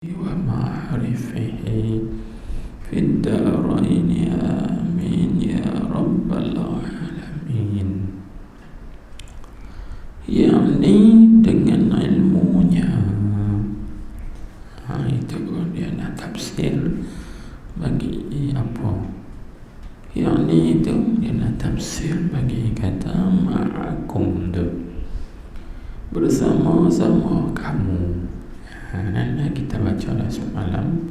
ومعرفه في الدارين آمين يا رب العالمين. Yani dengan ilmunya, itu dia nak tafsir bagi apa? Yani itu dia nak tafsir bagi kata ma'akum tu, bersama-sama kamu. Kita baca lah semalam,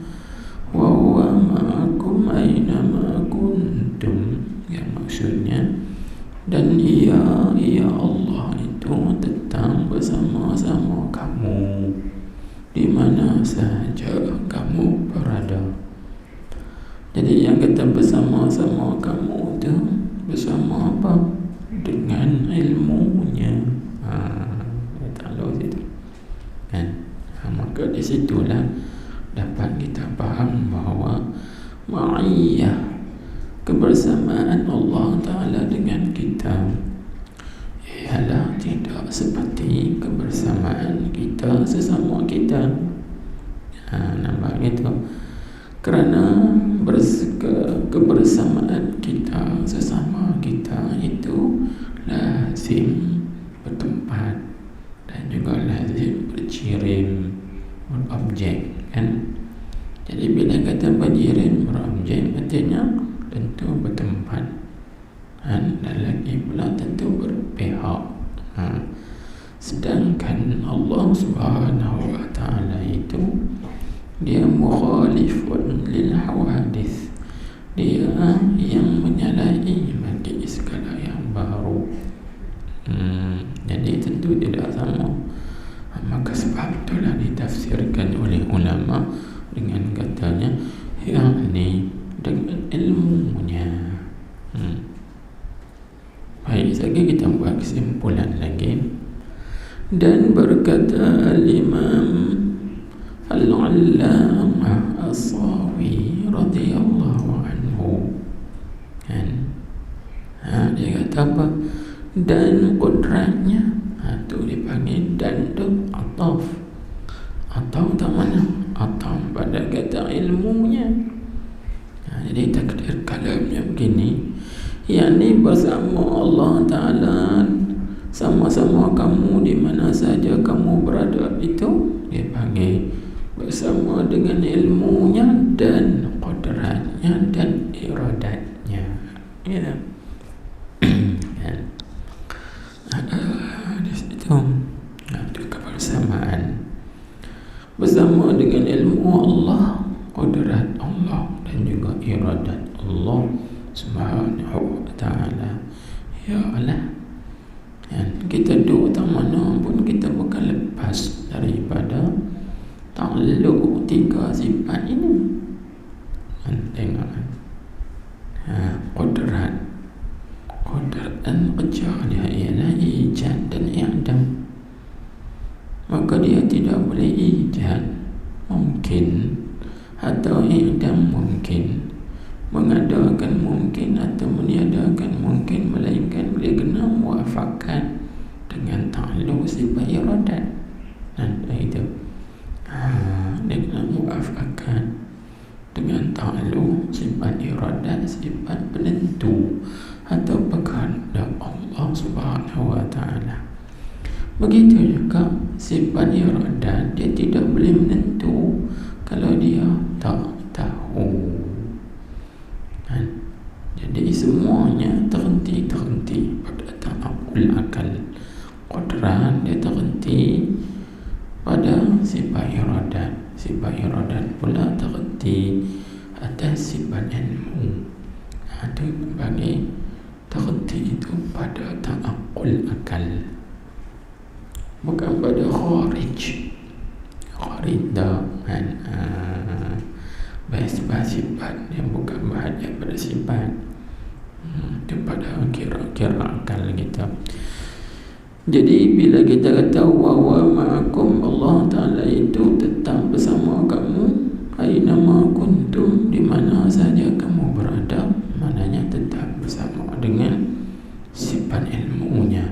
wa huwa ma'akum aina ma kuntum, yang maksudnya dan ia Allah itu tetap bersama-sama kamu di mana sahaja kamu berada. Jadi yang kata bersama-sama kamu itu bersama apa? Dengan ilmunya. Tahu situ kan? Maka di situlah dapat kita faham bahawa ma'iyah, kebersamaan Allah Ta'ala dengan kita, ialah tidak seperti kebersamaan kita sesama kita. Nampak gitu? Kerana kebersamaan kita sesama kita itu lazim bertempat dan juga lazim berjirim, berobjek kan. Jadi bila kata berjirim, berobjek, artinya tentu bertempat dan lagi pula tentu berpihak. Sedangkan Allah Subhanahu wa Ta'ala itu dia mukhalifun lil hawadith, dia yang menyalahi bagi segala yang baru. Jadi tentu tidak sama. Maka sebab itulah ditafsirkan oleh ulama dengan katanya yakni dengan ilmunya. Baik, sekali kita buat kesimpulan lagi. Dan berkata Al-Imam Al-Allamah As-Sawi radhiyallahu anhu kan, dia kata apa? Dan kodratnya, itu dipanggil dan tu ataf. Ataf tak mana? Ataf pada kata ilmunya. Jadi takdir kalamnya begini, yakni bersama Allah Ta'ala, sama-sama kamu di mana saja kamu berada, itu dia panggil bersama dengan ilmunya dan kodratnya dan iradatnya. Ya. Di situ ada kebersamaan bersama dengan ilmu Allah, kodrat Allah dan juga iradat Allah Subhanahu wa Ta'ala. Ya Allah, kita duduk tak mana pun kita bukan lepas daripada takluk tiga sifat ini. Tengok kodrat dan kerja dia ialah ijad dan i'dam. Maka dia tidak boleh ijad mungkin atau i'dam mungkin, mengadakan mungkin atau meniadakan mungkin, melainkan dia kena muafakat dengan ta'alluq sifat iradat. Itu dia kena muafakat dengan ta'alluq sifat iradat, sifat penentu atau kehendak Allah Subhanahu wa Ta'ala. Begitu juga sifat iradat, dia tidak boleh menentu kalau dia tak tahu. Jadi semuanya terhenti pada ta'aqqul akal. Kodrat dia terhenti pada sifat iradat, sifat iradat pula terhenti atas sifat ilmu. Itu bagi terhenti itu pada ta'aqqul akal, bukan pada kharij. Kharij dah sifat yang bukan bahagian pada sifat, itu pada kira-kira akal kita. Jadi bila kita kata wa huwa ma'akum, Allah Ta'ala itu tetap bersama kamu aina ma kuntum, di mana saja kamu berada, maknanya tetap bersama dengan sifat ilmunya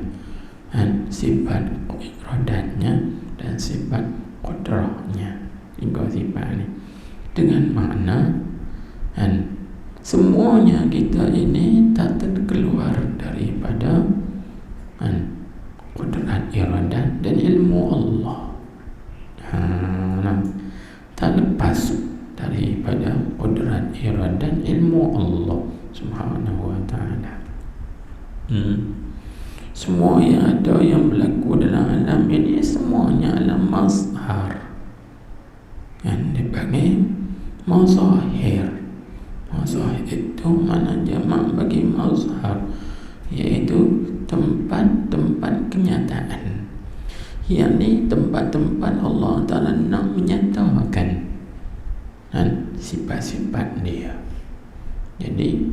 dan sifat iradatnya dan sifat qudrahnya. 3 sifat ni, dengan makna semuanya kita ini tak terkeluar daripada kudrat, iradat dan ilmu Allah. Tak lepas daripada kudrat, iradat dan ilmu Allah Subhanahu wa ta'ala. Semua yang ada yang berlaku dalam alam ini semuanya adalah mazhar, yang dipanggil mazahir. Mazahir itu mana jamak bagi mazhar, iaitu tempat-tempat kenyataan, yakni tempat-tempat Allah Ta'ala nak menyatakan sifat-sifat dia. Jadi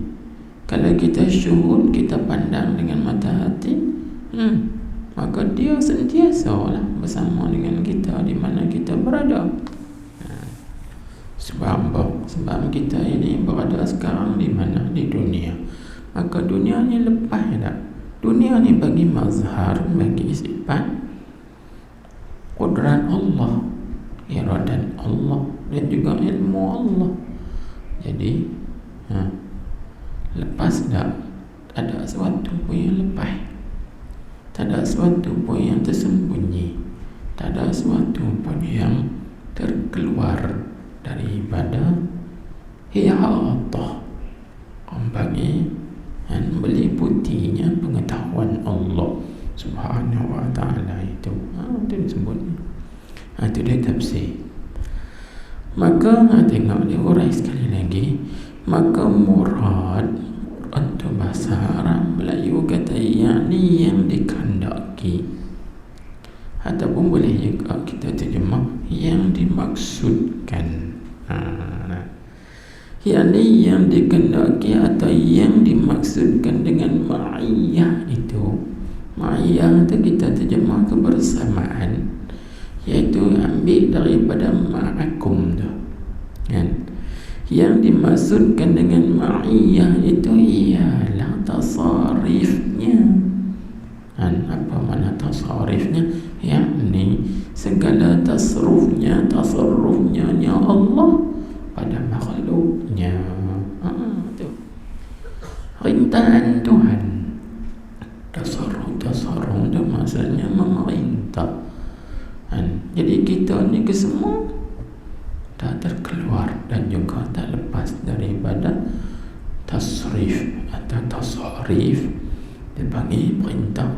kalau kita syuhud, kita pandang dengan mata hati, maka dia sentiasa lah bersama dengan kita di mana kita berada. Sebab kita ini berada sekarang di mana? Di dunia. Maka dunia ni lepas tak? Dunia ni bagi mazhar, bagi sifat kudrat Allah, iradat Allah dan juga ilmu Allah. Jadi lepas tak ada sesuatu pun yang lepas, tak ada sesuatu pun yang tersembunyi, tak ada sesuatu pun yang terkeluar daripada hiatah bagi meliputinya pengetahuan Allah Subhanahu wa ta'ala. Itu disebut, itu dia tafsir. Maka tengok dia urai sekali lagi. Maka murad untuk bahasa Arab Melayu kata yakni yang dikehendaki, ataupun boleh juga kita terjemah yang dimaksudkan. Yakni yang dikehendaki atau yang dimaksudkan dengan ma'iyah itu. Ma'iyah itu kita terjemah kebersamaan, iaitu ambil daripada ma'akum tu kan. Yang dimaksudkan dengan ma'iyah itu ialah tasarifnya. Apa makna tasarifnya? Yakni segala tasarrufnya Allah pada makhluknya. Tu rintahan Tuhan. Tasarruf itu maksudnya memerintah. Jadi kita ni kesemua tak terkeluar dan juga tak lepas daripada tasrif atau tasarif, dipanggil perintah,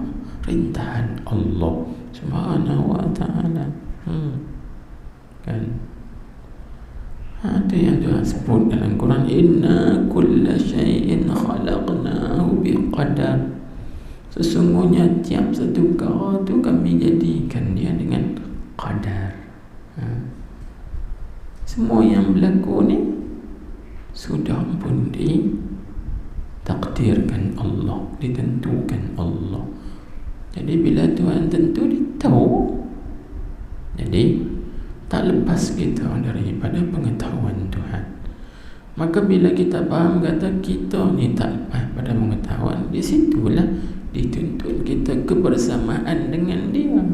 rintahan Allah Subhanahu wa ta'ala. Kan? Itu yang Tuhan sebut dalam Quran, inna kulla syai'in khalaqnahu biqadar. Sesungguhnya tiap satu perkara tu kami jadikan dia dengan qadar. Semua yang berlaku ni sudah pun ditakdirkan Allah, ditentukan Allah. Jadi bila Tuhan tentu, dia tahu. Jadi tak lepas kita daripada pengetahuan Tuhan. Maka bila kita faham kata kita ni tak lepas pada pengetahuan, di situlah dituntut kita kebersamaan dengan dia.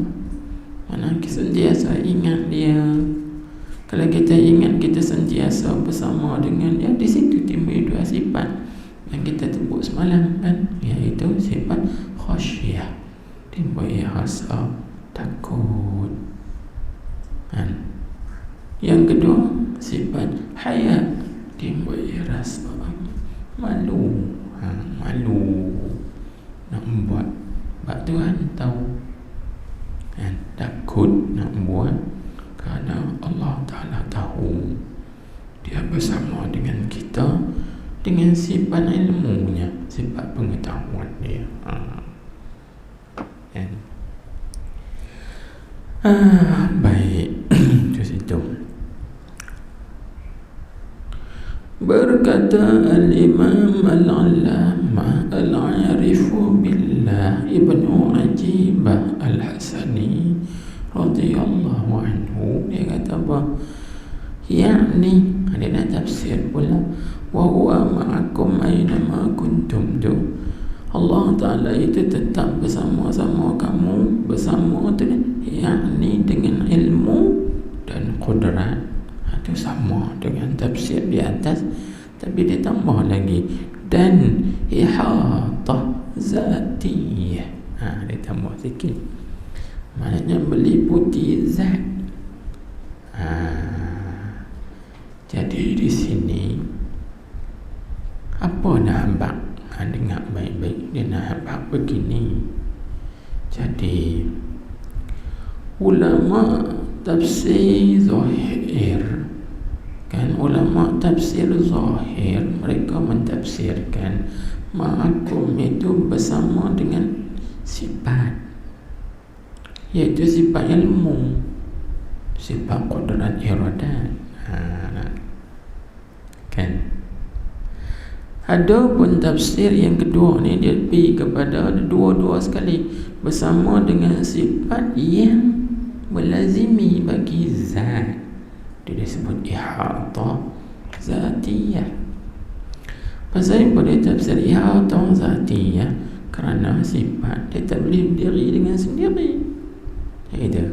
Mana kita sentiasa ingat dia. Kalau kita ingat kita sentiasa bersama dengan dia, di situ timbul dua sifat yang kita sebut semalam kan, iaitu sifat khasyah, timbul rasa takut kan. Yang kedua sifat hayat, timbul rasa malu. Malu nak buat Tuhan tahu kan, takut nak buat kerana Allah Ta'ala tahu dia bersama dengan kita dengan sifat ilmunya, sifat pengetahuan dia. Baik. Itu situ. Berkata Al-Imam Al-Allamah Al-Arifu Billah Ibnu Ajibah Al-Hasani radhiyallahu anhu, dia kata apa? Yakni, dia nak tafsir pula, wa huwa ma'akum aina ma kuntum tu. Allah Ta'ala itu tetap bersama-sama kamu, bersama tu yakni dengan ilmu dan qudrat Itu sama dengan tafsir di atas, tapi dia tambah lagi dan ihatah zatiyah. Dia tambah sikit, maknanya meliputi zat. Jadi di sini apa nak habaq? Dengar baik-baik, dia nak habaq begini. Jadi ulama tafsir zahir, kan, ulama tafsir zahir, mereka mentafsirkan ma'akum itu bersama dengan sifat, iaitu sifat ilmu, sifat qudrat iradat. Kan. Ada pun tafsir yang kedua ni, dia pergi kepada dua-dua sekali, bersama dengan sifat yang melazimi bagi zat. Dia disebut ihatah zatiyah. Pasal apa dia tafsir ihatah zatiyah? Kerana sifat dia tak boleh berdiri dengan sendiri. Itu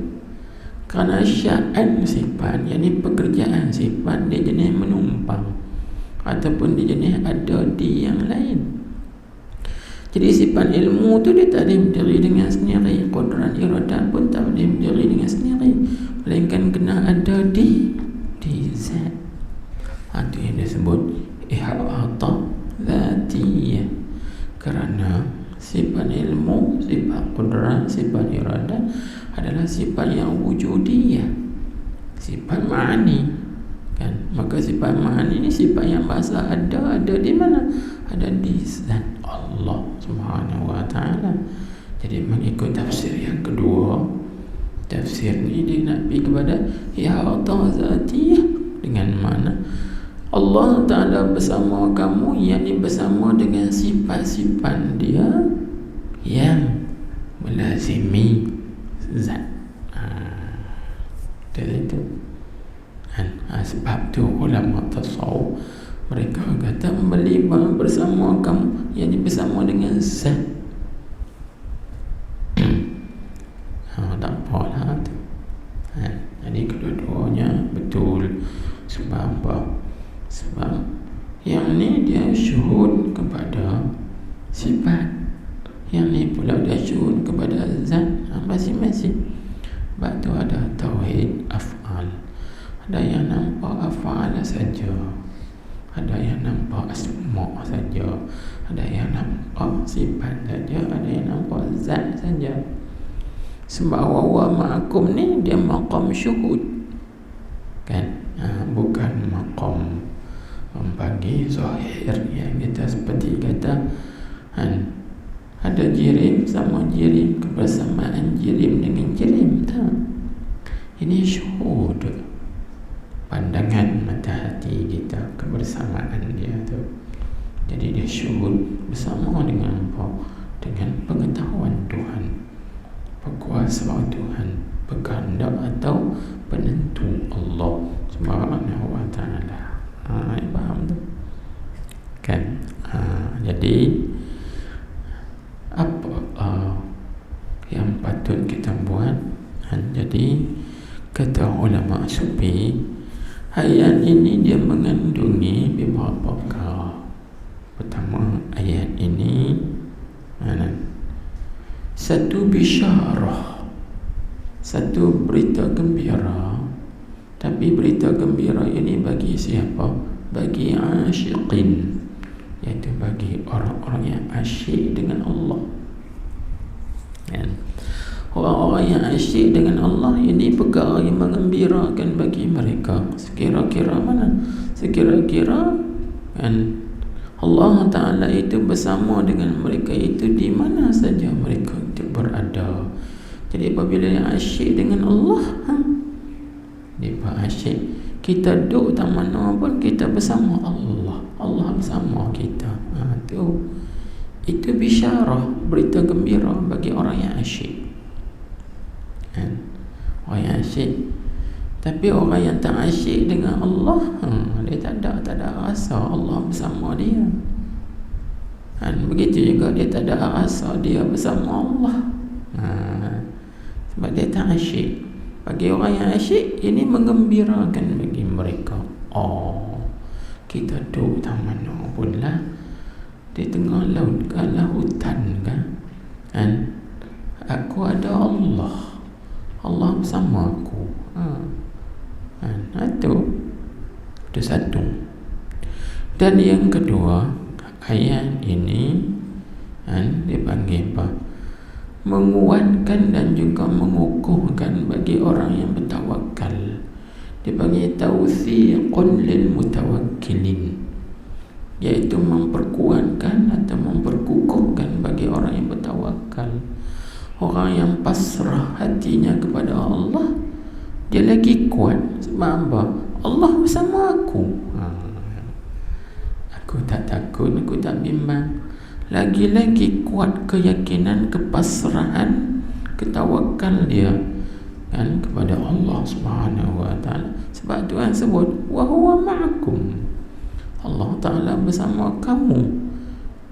kerana sya'an sifat, yakni pekerjaan sifat, dia jenis menumpang ataupun dia jenis ada di yang lain. Jadi sifat ilmu tu dia tak boleh berdiri dengan sendiri, qudrat iradat pun tak boleh berdiri dengan sendiri, melainkan kena ada di zat. Itu yang disebut ihatah zatiyah. Kerana sifat ilmu, sifat qudrat, sifat iradat adalah sifat yang wujudiyah, sifat ma'ani, kan. Maka sifat ma'ani ni sifat yang bahasa ada di mana? Ada di zat Allah Subhanahu wa ta'ala. Jadi mengikut tafsir yang kedua, tafsir ni dia nak pergi kepada ihatah zatiyah, dengan mana Allah Ta'ala bersama kamu, yakni bersama dengan sifat-sifat dia yang melazimi zat. Itu sebab tu ulama tasawuf mereka kata melibat bersama kamu, yakni bersama dengan zat. Tak apalah tu. Jadi kedua-duanya betul. Sebab apa? Sebab yang ni dia syuhud kepada sifat, yang ni pula dia syuhud kepada zat masing-masing. Sebab tu ada tauhid af'al, ada yang nampak af'al saja, ada yang nampak asma' saja, ada yang nampak sifat saja, ada yang nampak zat saja. Sebab wa ma'akum ni dia maqam syuhud, kan. Bukan maqam bagi zahir yang kita seperti kata ada jirim sama jirim, kebersamaan jirim dengan jirim. Tak. Ini syuhud, pandangan mata hati kita, kebersamaan dia tu. Jadi dia syuhud bersama dengan apa? Dengan pengetahuan Tuhan, berkuasa Tuhan, berkehendak atau penentu Allah Subhanahu wa ta'ala. Faham tu? Kan? Jadi apa yang patut kita buat? Jadi kata ulama sufi, ayat ini dia mengandungi beberapa perkara. Pertama, ayat ini satu bisyarah, satu berita gembira. Tapi berita gembira ini bagi siapa? Bagi asyiqin, iaitu bagi orang-orang yang asyik dengan Allah. Orang-orang yang asyik dengan Allah ini perkara yang mengembirakan bagi mereka. Sekira-kira mana? Sekira-kira Allah Ta'ala itu bersama dengan mereka itu di mana saja mereka itu berada. Jadi apabila yang asyik dengan Allah, dia asyik, kita duduk tak mana pun kita bersama Allah, Allah bersama kita. Itu bisyarah, berita gembira bagi orang yang asyik. Orang yang asyik. Tapi orang yang tak asyik dengan Allah, dia tak ada rasa Allah bersama dia. Begitu juga dia tak ada rasa dia bersama Allah. Sebab dia tak asyik. Bagi orang yang asyik, ini menggembirakan bagi mereka. Kita duduk tak mana pun lah, di tengah laut ke hutan kan, aku ada Allah bersama aku. Itu satu. Dan yang kedua, ayat ini dipanggil apa? Menguatkan dan juga mengukuhkan bagi orang yang bertawakal. Dipanggil tawthiqun lil mutawakkilin, iaitu memperkuatkan atau memperkukuhkan bagi orang yang bertawakal. Orang yang pasrah hatinya kepada Allah, dia lagi kuat. Sebab apa? Allah bersama aku. Aku tak takut, aku tak bimbang. Lagi-lagi kuat keyakinan, kepasrahan, ketawakal dia kepada Allah Subhanahu wa taala. Sebab Tuhan sebut wa huwa ma'akum, Allah Taala bersama kamu.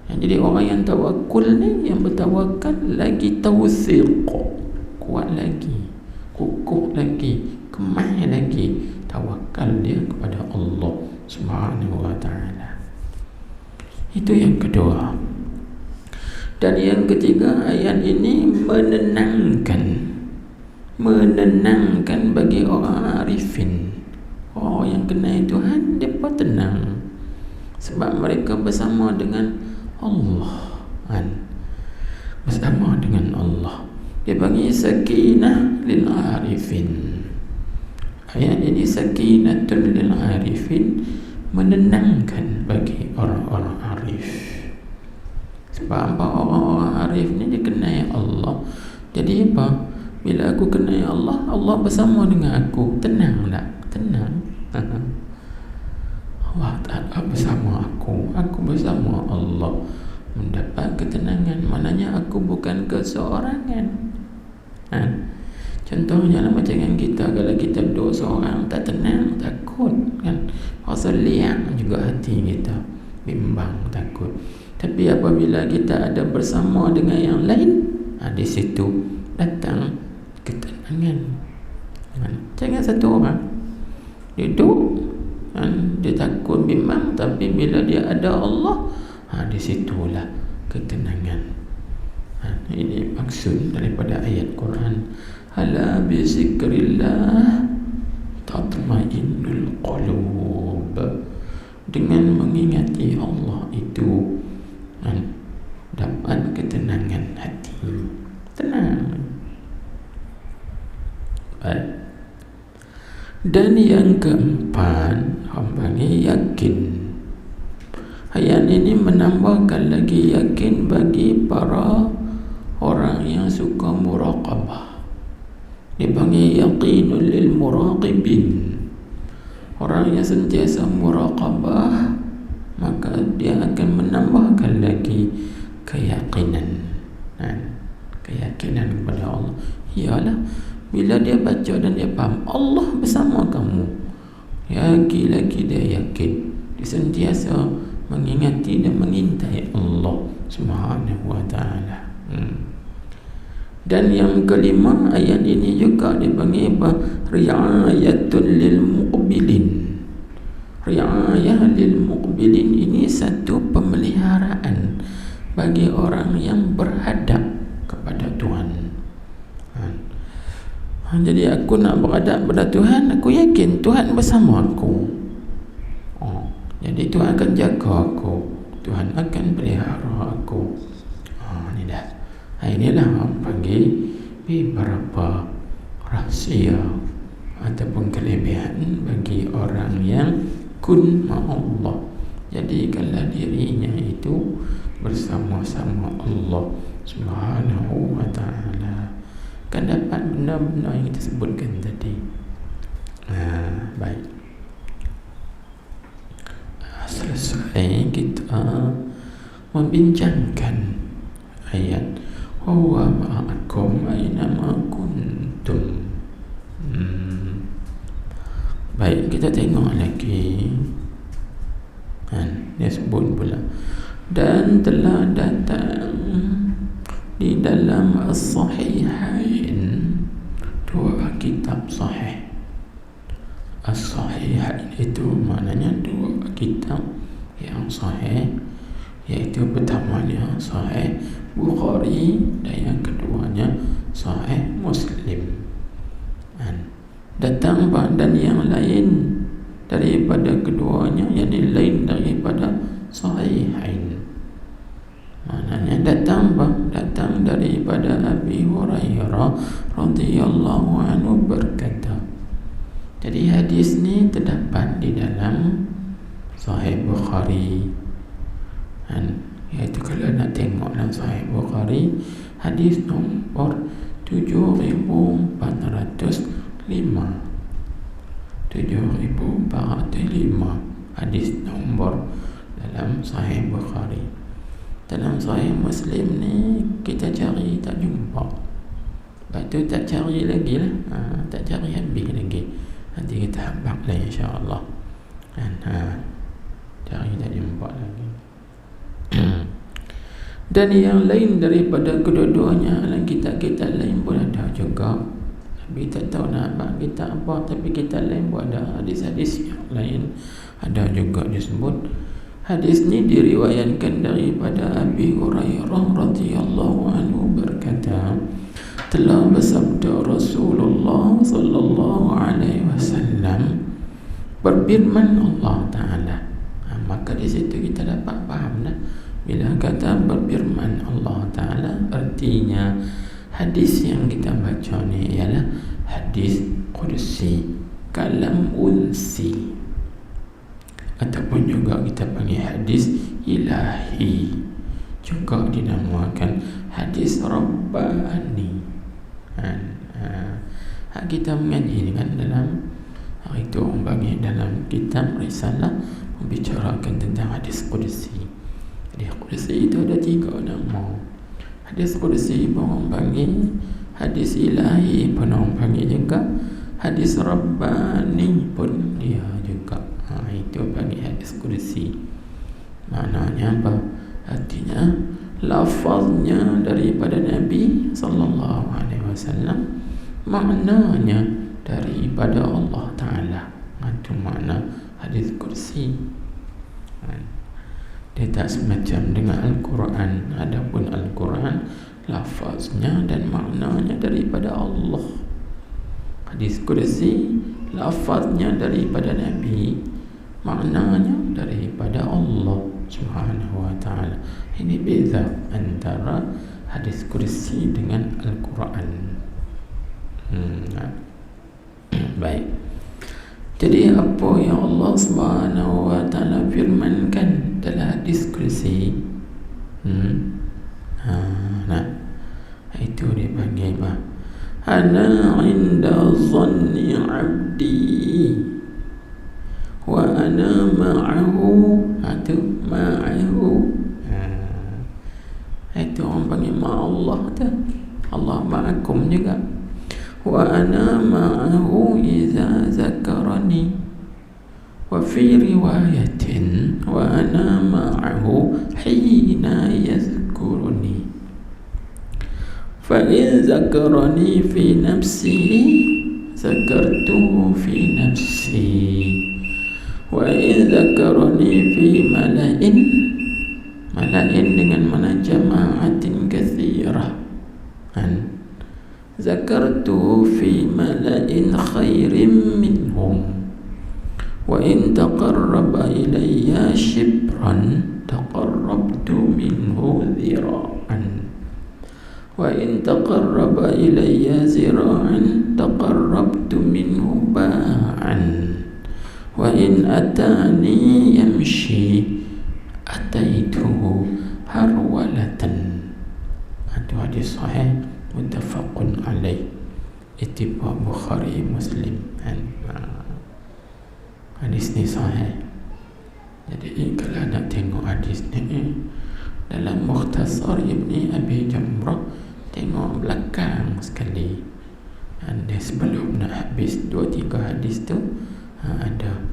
Jadi orang yang tawakul ni, yang bertawakal, lagi tawthiq, kuat lagi, kukuh lagi, kemah lagi tawakal dia kepada Allah Subhanahu wa taala. Itu yang kedua. Dan yang ketiga, ayat ini menenangkan bagi orang arifin, orang yang kenal Tuhan, mereka tenang sebab mereka bersama dengan Allah, bersama dengan Allah. Dia panggil sakinah lil arifin. Ayat ini sakinatun lil arifin, menenangkan bagi orang-orang arif. Sebab apa? Orang-orang arif ni dia kenal Allah. Jadi apa? Bila aku kenal Allah, Allah bersama dengan aku. Tenang tak? Tenang. Allah Ta'ala bersama aku bersama Allah, mendapat ketenangan. Maknanya aku bukan keseorangan. Contohnya lah macam yang kita, kalau kita duduk seorang tak tenang, takut rasa liang juga hati kita, bimbang, takut. Tapi apabila kita ada bersama dengan yang lain, di situ datang ketenangan. Jangan satu orang duduk, dia takut, bimbang, tapi bila dia ada Allah, di situlah ketenangan. Ini maksud daripada ayat Quran, ala bi zikrillah tatma'innul qulub. Dengan mengingati Allah itu dapat ketenangan hati. Tenang. Baik. Dan yang keempat, hambanya yakin. Ayat ini menambahkan lagi yakin bagi para orang yang suka muraqabah. Dipanggil yaqinul lil muraqibin. Orang yang sentiasa muraqabah, maka dia akan menambahkan lagi keyakinan. Keyakinan kepada Allah. Ialah bila dia baca dan dia faham Allah bersama kamu, lagi dia yakin, dia sentiasa mengingati dan mengintai Allah Subhanahu wa taala. Dan yang kelima, ayat ini juga dipanggil ri'ayatul lil muqbilin. Ri'ayah lil muqbilin ini satu pemeliharaan bagi orang yang berhadap kepada Tuhan. Jadi aku nak berhadap pada Tuhan, aku yakin Tuhan bersama aku. Jadi Tuhan akan jaga aku, Tuhan akan pelihara aku. Ini dah. Inilah panggil beberapa rahsia ataupun kelebihan bagi orang yang kun ma'allah. Jadi kalau dirinya itu bersama-sama Allah Subhanahu wa ta'ala, akan dapat benda-benda yang kita sebutkan tadi. Baik. Selesai kita membincangkan ayat huwa ma'akum aynama kuntum. Baik, kita tengok lagi. Dia sebut pula, dan telah datang di dalam as-sahihain, dua kitab sahih, As-Sahihain itu maknanya dua kitab yang sahih, yaitu pertamanya Sahih Bukhari dan yang keduanya Sahih Muslim. Datang dan yang lain daripada keduanya, yakni lain daripada Sahihain. Maknanya datang daripada Abi Hurairah radhiyallahu anhu berkata. Jadi hadis ni terdapat di dalam Sahih Bukhari. Iaitu kalau nak tengok dalam Sahih Bukhari, hadis nombor 7405. 7405 hadis nombor dalam Sahih Bukhari. Dalam Sahih Muslim ni kita cari tak jumpa. Lepas tu tak cari lagi lah, tak cari habis lagi. Nanti kita habaq lah insya-Allah. Cari tak jumpa lagi. Dan yang lain daripada kedua-duanya dalam kitab-kitab lain pun ada juga. Tapi tak tahu nak abang kitab apa, tapi kitab lain pun ada hadis-hadis yang lain ada juga disebut. Hadis ni diriwayatkan daripada Abi Hurairah radhiyallahu anhu berkata, telah bersabda Rasulullah sallallahu alaihi wasallam, berfirman Allah Taala. Maka di situ kita dapat faham dah. Bila kata berfirman Allah Taala, artinya hadis yang kita baca ni ialah hadis qudsi, kalam unsi, ataupun juga kita panggil hadis ilahi, juga dinamakan hadis rabbani. Kita mengaji kan dalam itu orang panggil dalam kitab risalah membicarakan tentang hadis qudsi. Hadis qudsi itu ada 3 nama. Hadis qudsi pun orang panggil, hadis ilahi pun orang panggil juga, hadis rabbani pun dia juga. Itu panggil hadis qudsi. Maknanya apa? Artinya lafaznya daripada Nabi sallallahu alaihi wasallam, maknanya daripada Allah Taala. Itu makna hadis qudsi. Dia tak semacam dengan Al-Quran. Adapun Al-Quran lafaznya dan maknanya daripada Allah. Hadis qudsi lafaznya daripada Nabi, maknanya daripada Allah Subhanahu wa ta'ala. Ini beza antara hadis qudsi dengan Al-Quran. Baik. Jadi apa yang Allah Subhanahu wa ta'ala firmankan dalam hadis qudsi, itu dia panggil apa? Ana inda zanni abdi wa ana ma'ahu. Itu ma'ahu. Itu orang panggil ma'allah tu. Allah ma'akum juga. Wa ana ma'ahu iza zakarani. Wa fi riwayatin wa ana ma'ahu hina yazkuruni. Fa in zakarani fi nafsihi zakartuhu fi nafsi. Wa in zakarani fi mala'in, mala'in dengan mana jama'atin katsirah, zakartu fi mala'in khairin minhum. Wa in taqarraba ilayya shibran taqarrabtu minhu zira'an. Wa in taqarraba ilayya zira'an taqarrabtu minhu ba'an. Wa in atani yamshi ataituhu harwalatan. Itu hadis sahih muttafaqun alaih, ittifaq Bukhari Muslim. Hadis ni sahih. Jadi kalau nak tengok hadis ni dalam Mukhtasar Ibni Abi Jamrah, tengok belakang sekali. Dan sebelum nak habis 2-3 hadis tu, ada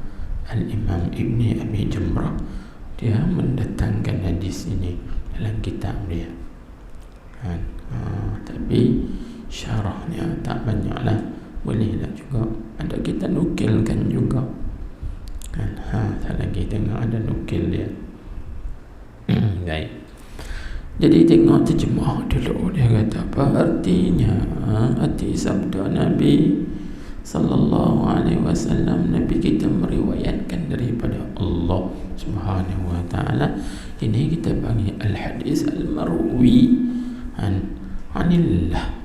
Al-Imam Ibni Abi Jamrah, dia mendatangkan hadis ini dalam kitab dia. Tapi syarahnya tak banyaklah, bolehlah juga ada kita nukilkan juga kan. Tak lagi tengok ada nukil dia. Baik. Jadi tengok terjemah dulu, dia kata apa artinya. Arti sabda Nabi sallallahu alaihi wasallam, Nabi kita meriwayatkan daripada Allah Subhanahu wa taala. Ini kita panggil al-hadis al-marwi anillah,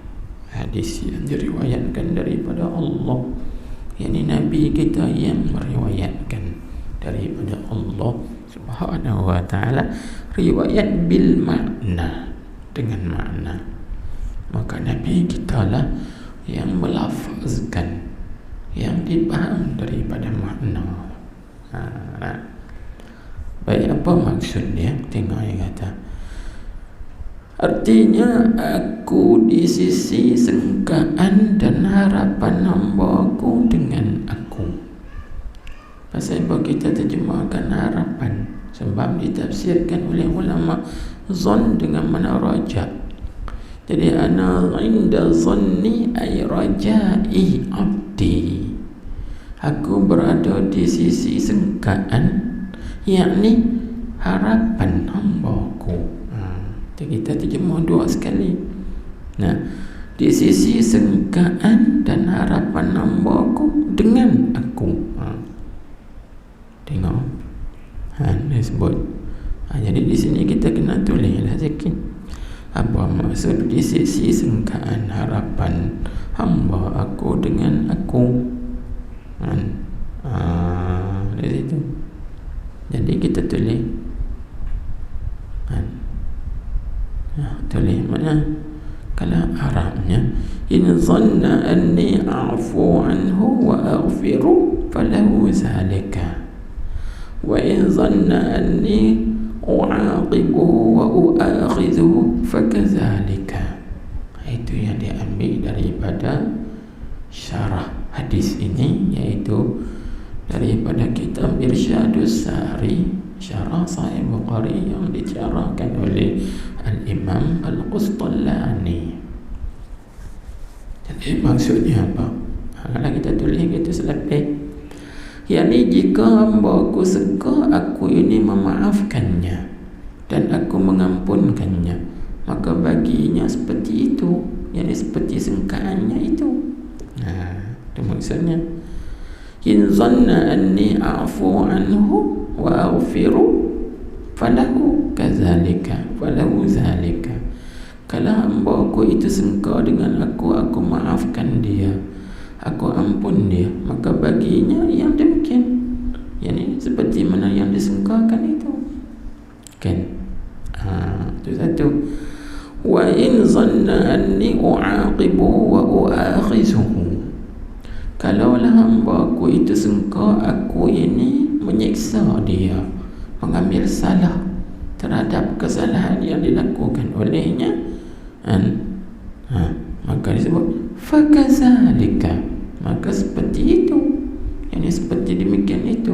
hadis yang diriwayatkan daripada Allah. Yani Nabi kita yang meriwayatkan daripada Allah Subhanahu wa taala, riwayat bil makna, dengan makna. Maka Nabi kita lah yang melafazkan, yang dipaham daripada makna. Baik, apa maksud dia? Tengok dia kata, artinya aku di sisi sangkaan dan harapan hamba-Ku dengan aku. Pasal apa kita terjemahkan harapan? Sebab ditafsirkan oleh ulama zon dengan mana raja. Jadi ana inda zanni ay rajai abdi. Aku berada di sisi sangkaan, yakni harapan hamba-Ku. Kita terjemah dua sekali. Nah, di sisi sangkaan dan harapan hamba-Ku dengan aku. Tengok, dia sebut. Jadi di sini kita kena tulislah sikit. Apa maksud di sisi sangkaan harapan hamba aku dengan aku? Di situ. Jadi kita tulis. Tulis mana? Kalau Arabnya, in zanna anni a'fu anhu wa aghfiru falahu zalika, wa in zanna anni u'aqibuhu wa u'akhizuhu fakazalika. Itu yang diambil daripada syarah hadis ini, iaitu daripada kitab Irsyadus Sari, syarah Sahih Bukhari yang disyarahkan oleh Al-Imam Al-Qustallani. Jadi maksudnya apa? Kalau kita tulis gitu selapis, yakni jika hamba-Ku suka, aku ini memaafkannya dan aku mengampunkannya, maka baginya seperti itu, yakni seperti sangkaannya itu. Itu maksudnya. In zanna anni a'fu anhu wa aghfiru falahu kazalika, falahu zalika. Kalau hamba-Ku itu sangka dengan aku maafkan dia, aku ampun dia, maka baginya yang demikian, yakni seperti mana yang disangkakan itu. Kan? Itu satu. Wa in zanna anni u'aqibu wa u'akhizuhu. Kalaulah hamba-Ku itu sangka aku ini menyiksa dia, mengambil salah terhadap kesalahan yang dilakukan olehnya, maka disebut fakazalika, maka seperti itu, yang seperti demikian itu,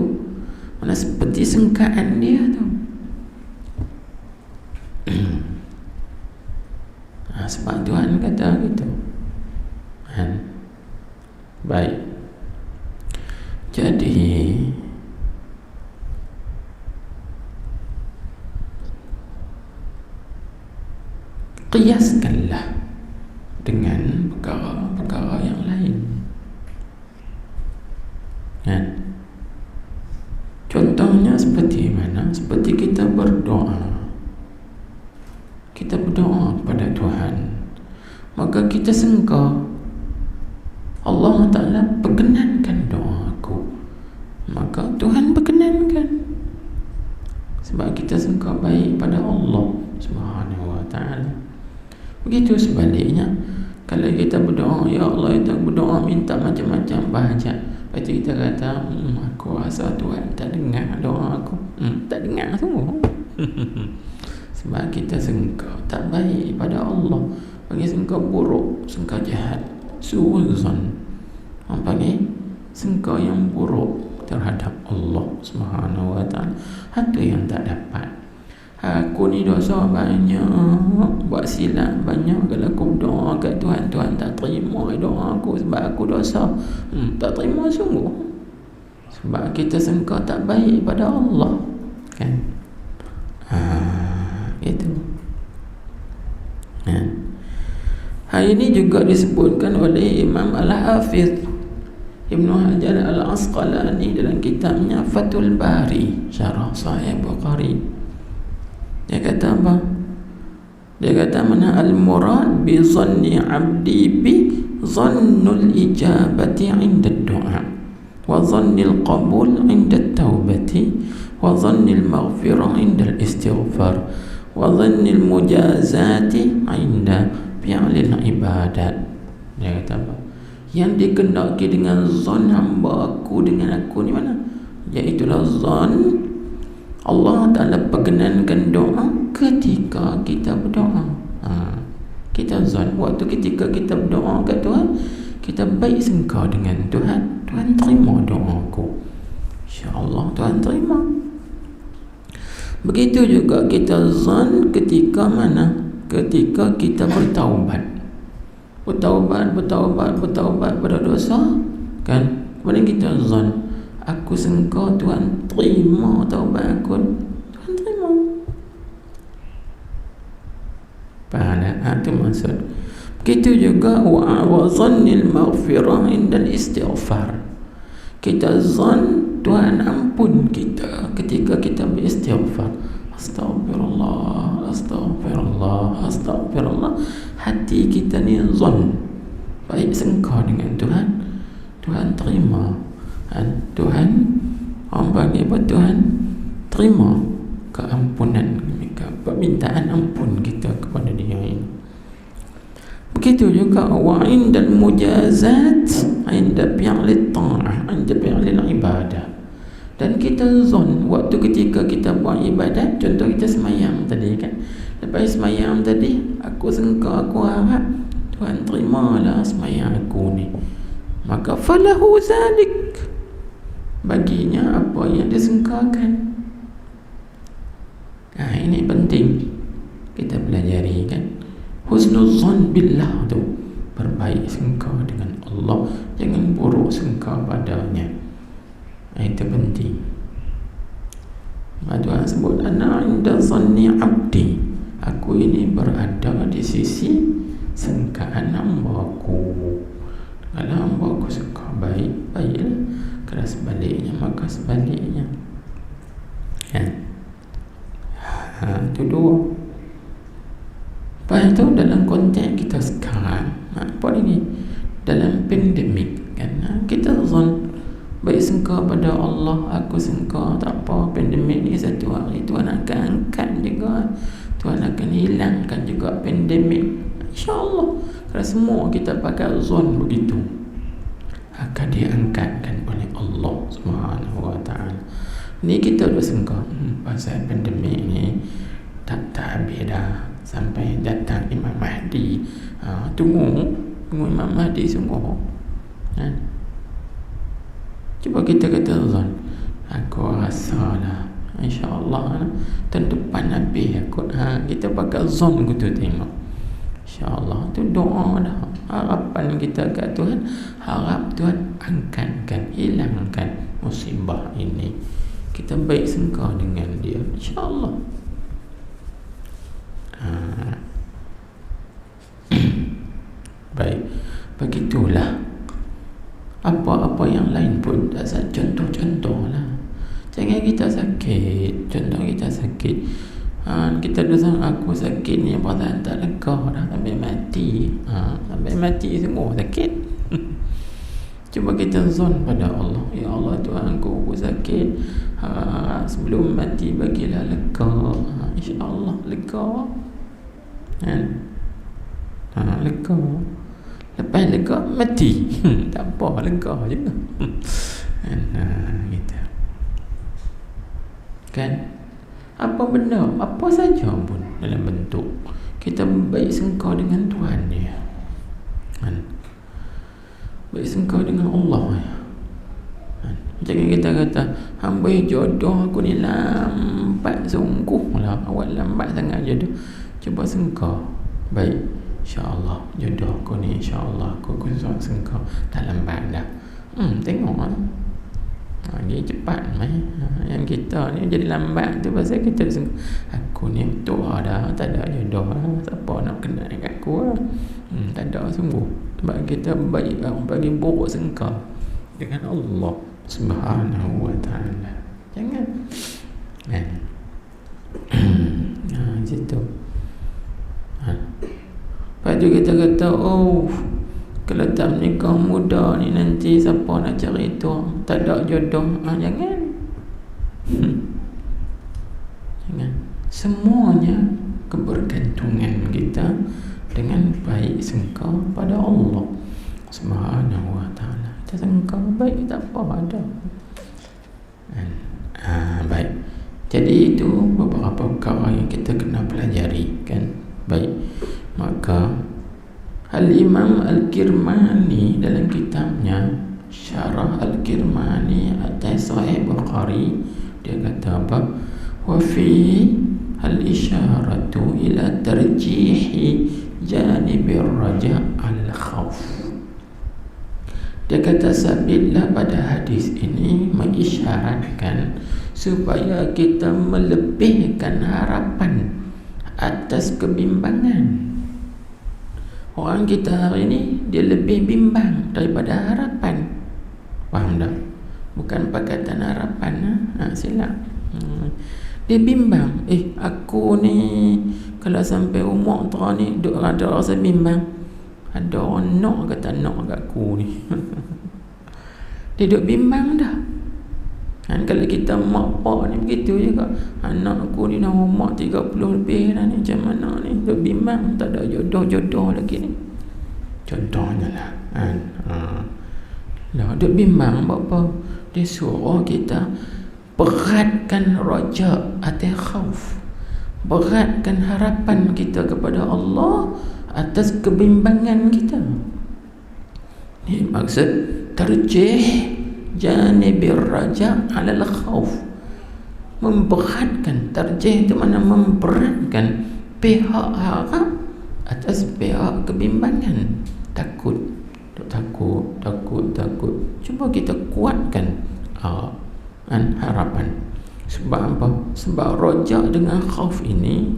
mana seperti sangkaan dia tu. Sebab Tuhan kata gitu. Baik. Jadi qiyaskanlah dengan perkara-perkara yang lain. Contohnya seperti mana? Seperti kita berdoa. Kita berdoa kepada Tuhan, maka kita sangka Allah Ta'ala perkenankan doaku, maka Tuhan perkenankan. Sebab kita sangka baik pada Allah Subhanahu wa ta'ala. Begitu sebaliknya, kalau kita berdoa, ya Allah, kita berdoa minta macam-macam bahasa, lepas tu kita kata, aku rasa Tuhan tak dengar doa aku. Tak dengar semua. Sebab kita sangka tak baik pada Allah, bagi sangka buruk, sangka jahat, suuzon, orang panggil sangka yang buruk terhadap Allah Subhanahu wa ta'ala. Itu yang tak dapat. aku ni dosa banyak, buat silap banyak. Kalau aku berdoa kat Tuhan, Tuhan tak terima doa aku sebab aku dosa. Tak terima sungguh. Sebab kita sangka tak baik pada Allah, kan? Itu. Hari ini juga disebutkan oleh Imam Al-Hafiz Ibnu Hajar Al-Asqalani dalam kitabnya Fathul Bari, Syarah Sahih Bukhari. Dia kata apa? Dia kata mana al-murad bi zanni 'abdi bi zannul ijabati 'inda ad-du'a wa zannil qabul 'inda at-taubati wa zannil maghfirah 'inda al-istighfar wa zannil mujazati 'inda fi'lil ibadat. Dia kata apa? Yang dikendaki dengan zon hamba aku dengan aku ni mana? Iaitulah zon Allah Ta'ala perkenankan doa ketika kita berdoa. Kita zon waktu ketika kita berdoa kat Tuhan, kita baik sangka dengan Tuhan, Tuhan terima doa aku, insya-Allah Tuhan terima. Begitu juga kita zon ketika mana? Ketika kita bertaubat pada dosa, kan? Kemudian kita zon, aku sangka Tuhan terima taubat aku, Tuhan terima. Faham tak? Itu maksud. Begitu juga wa zannil maghfirah indal istighfar. Kita zon Tuhan ampun kita ketika kita beristighfar. Astagfirullah, astagfirullah, astagfirullah. Hati kita ni zon, baik sangka dengan Tuhan, Tuhan terima. Tuhan, orang panggil apa? Tuhan terima keampunan, permintaan ampun kita kepada dia ini. Begitu juga wa indal mujazat, inda fi'lit ta'ah, inda fi'lil ibadah. Dan kita zon waktu ketika kita buat ibadat, contoh kita semayang tadi, kan? Lepas semayang tadi, aku sangka, aku harap Tuhan terimalah semayang aku ni, maka falahu zalik, baginya apa yang disangkakan. Ini penting kita pelajari, kan? Husnuzan billah tu, berbaik sangka dengan Allah, jangan buruk sangka padanya. Itu penting. Tuhan sebut ana inda zanni abdi, aku ini berada di sisi sangkaan hamba-Ku. Kalau hamba-Ku sangka baik, baiklah. Kalau sebaliknya, maka sebaliknya, kan? Itu dua. Lepas itu dalam konteks kita sekarang, apa ini? Dalam pandemik, kan? Kita zon baik sangka pada Allah, aku sangka tak apa, pandemik ni satu hari Tuhan akan angkat juga, Tuhan akan hilangkan juga pandemik, insya-Allah. Kalau semua kita pakai zon begitu, akan diangkatkan oleh Allah Subhanahu wa taala. Ni kita dah sangka pasal pandemik ni tak habis dah sampai datang Imam Mahdi. Tunggu Imam Mahdi sungguh, kan? Cuba kita kata zon, aku rasalah insya-Allah tahun depan habis aku. Kita pakai zon gitu, tengok, insya-Allah. Tu doa dah, harapan kita kat Tuhan, harap Tuhan angkatkan, hilangkan musibah ini. Kita baik sangka dengan dia, insya-Allah. Baik, begitulah. Apa-apa yang lain pun dasar contoh-contoh lah. Jangan kita sakit, contoh kita sakit, kita dosa, aku sakit ni perasaan tak lega dah sampai mati, sampai mati semua sakit. Cuba kita zon pada Allah, ya Allah Tuhan aku sakit, sebelum mati bagilah lega, insya-Allah lega, kan? Lega. Lepas lega mati, tak apa, lega je. Gitu. Kan? Apa benda, apa saja pun dalam bentuk kita baik sangka dengan Tuhan dia, kan? Baik sangka dengan Allah ya. Jangan kita kata hamba jodoh aku ni lambat sungguh lah, awak lambat sangat jodoh. Cuba sengkau. Baik, insya-Allah jodoh aku ni, insya-Allah aku sengkau tak lambat dah. Tengok lah. Dia cepat yang kita ni jadi lambat tu pasal kita aku ni tua dah, tak ada jodoh lah. Siapa nak kenal kat aku lah. Tak ada sungguh. Sebab kita baik bagi buruk sengkau dengan Allah Subhanahu wa ta'ala. Jangan situ. Lepas tu kita kata, kalau tak menikah muda ni nanti siapa nak cari tu, tak ada jodoh. Jangan. Jangan. Semuanya kebergantungan kita dengan baik sengkau pada Allah Subhanahu wa ta'ala. Kita sengkau baik tak apa ada. Baik. Jadi itu beberapa perkara yang kita kena pelajari kan. Baik. Maka Al-Imam Al-Kirmani dalam kitabnya Syarah Al-Kirmani atas Sahih Bukhari, dia kata apa? Wa fi al-isyaratu ila tarjihi janibir raja' al-khawf. Dia kata sabitlah pada hadis ini mengisyaratkan supaya kita melebihkan harapan atas kebimbangan. Orang kita hari ni dia lebih bimbang daripada harapan. Faham tak? Bukan pakatan harapan. Silap. Dia bimbang. Aku ni kalau sampai umur tua ni duk ada rasa bimbang. Ada orang nak ke tak nak kat aku ni. Dia duk bimbang dah. Kalau kita mak pak ni begitu juga. Anak aku ni dah umur 30 lebih dah ni, macam mana ni? Duk bimbang, tak ada jodoh-jodoh lagi ni. Contohnya lah duk bimbang buat apa? Dia suruh kita beratkan raja atas khauf, beratkan harapan kita kepada Allah atas kebimbangan kita. Ini maksud tarjih janibir raja' alal khauf. Memberatkan, tarjih itu mana memberatkan pihak harap atas pihak kebimbangan. Takut. Cuba kita kuatkan harapan. Sebab apa? Sebab raja' dengan khauf ini